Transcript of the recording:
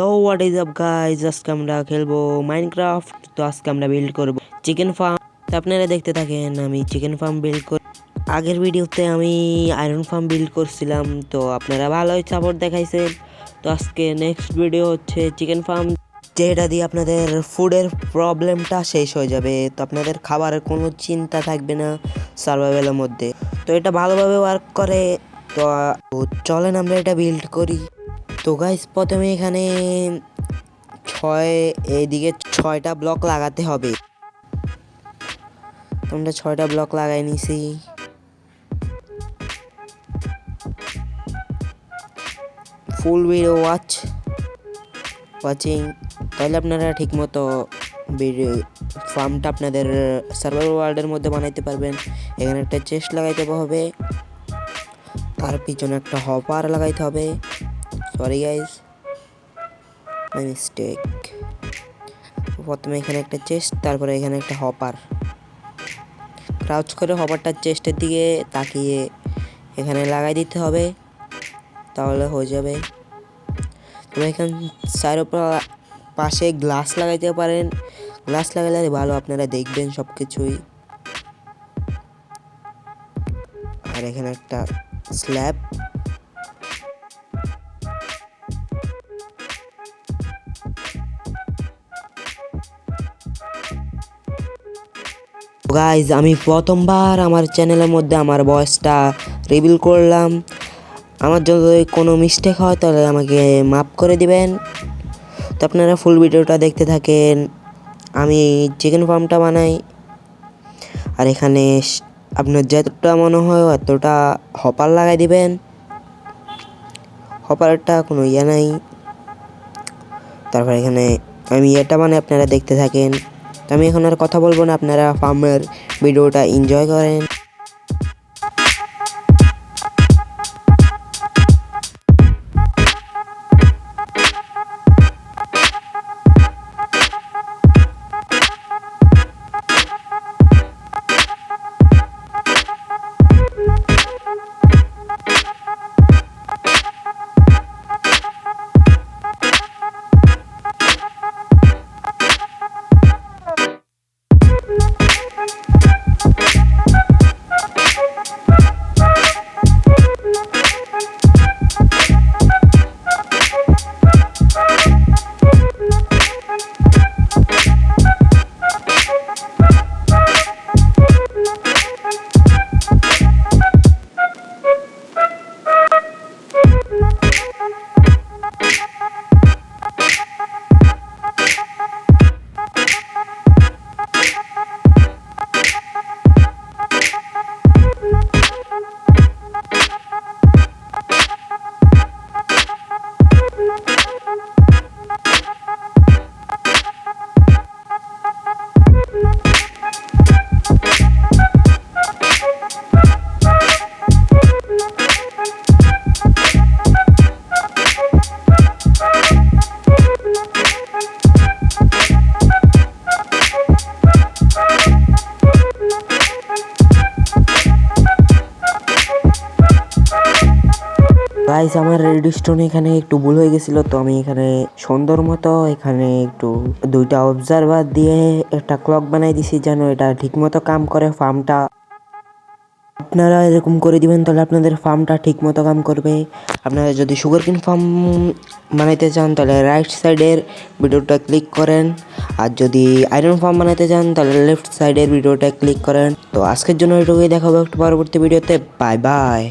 তো what is up guys, আজকে আমরা খেলবো মাইনক্রাফট। তো আজকে আমরা বিল্ড করব চিকেন ফার্ম। তো আপনারা দেখতে থাকেন আমি চিকেন ফার্ম বিল্ড করি। আগের ভিডিওতে আমি আয়রন ফার্ম বিল্ড করছিলাম, তো আপনারা ভালোই সাপোর্ট দেখাইছেন। তো আজকে নেক্সট ভিডিও হচ্ছে চিকেন ফার্ম, যেটা দিয়ে আপনাদের ফুডের প্রবলেমটা শেষ হয়ে যাবে। তো আপনাদের খাবারের কোনো চিন্তা থাকবে না সার্ভাইভালের মধ্যে। তো এটা ভালোভাবে ওয়ার্ক করে। তো চলেন আমরা এটা বিল্ড করি। তো গাইস প্রথমে এখানে এইদিকে 6টা ব্লক লাগাতে হবে। তোমরা 6টা ব্লক লাগাই নিছি। ফুল ভিডিও ওয়াচিং, তাহলে আপনারা ঠিকমতো ফার্মটা আপনাদের সার্ভাইভাল ওয়ার্ল্ডের মধ্যে বানাইতে পারবেন। এখানে একটা চেস্ট লাগাইতে হবে, তার পিছনে একটা হপার লাগাইতে হবে। Sorry guys, my mistake. প্রথমে এখানে একটা চেস্ট, তারপরে এখানে একটা হপার। ক্রাউচ করে হপারটার চেস্টের দিকে তাকিয়ে এখানে লাগাই দিতে হবে, তাহলে হয়ে যাবে। তোমরা এখানে পাশে গ্লাস লাগাইতে পারেন। গ্লাস লাগালে ভালো, আপনারা দেখবেন সব কিছুই। আর এখানে একটা স্ল্যাব। গাইজ আমি প্রথমবার আমার চ্যানেলের মধ্যে আমার ভয়েসটা রিভিল করলাম। আমার যদি কোনো মিস্টেক হয় তাহলে আমাকে মাফ করে দিবেন। তো আপনারা ফুল ভিডিওটা দেখতে থাকেন। আমি চিকেন ফার্মটা বানাই, আর এখানে আপনার যতটা মনে হয় অতটা হপার লাগাই দিবেন। হপারটা কোনো নাই। তারপর এখানে আমি এটা বানাই, আপনারা দেখতে থাকেন। তো আমি এখন আর কথা বলবো না, আপনারা ফার্মের ভিডিওটা এনজয় করেন। গাইস আমার রেডস্টোন এখানে একটু ভুল হয়ে গেছিলো, তো আমি এখানে সুন্দর মতো এখানে একটু 2টা অবজারভার দিয়ে একটা ক্লক বানাই দিছি, যেন এটা ঠিক মতো কাম করে ফার্মটা। আপনারা এরকম করে দিবেন, তাহলে আপনাদের ফার্মটা ঠিক মতো কাম করবে। আপনারা যদি সুগারকেন ফার্ম বানাইতে চান তাহলে রাইট সাইডের ভিডিওটা ক্লিক করেন, আর যদি আয়রন ফার্ম বানাইতে চান তাহলে লেফট সাইডের ভিডিওটা ক্লিক করেন। তো আজকের জন্য এটুকুই, দেখাবো একটু পরবর্তী ভিডিওতে। Bye bye.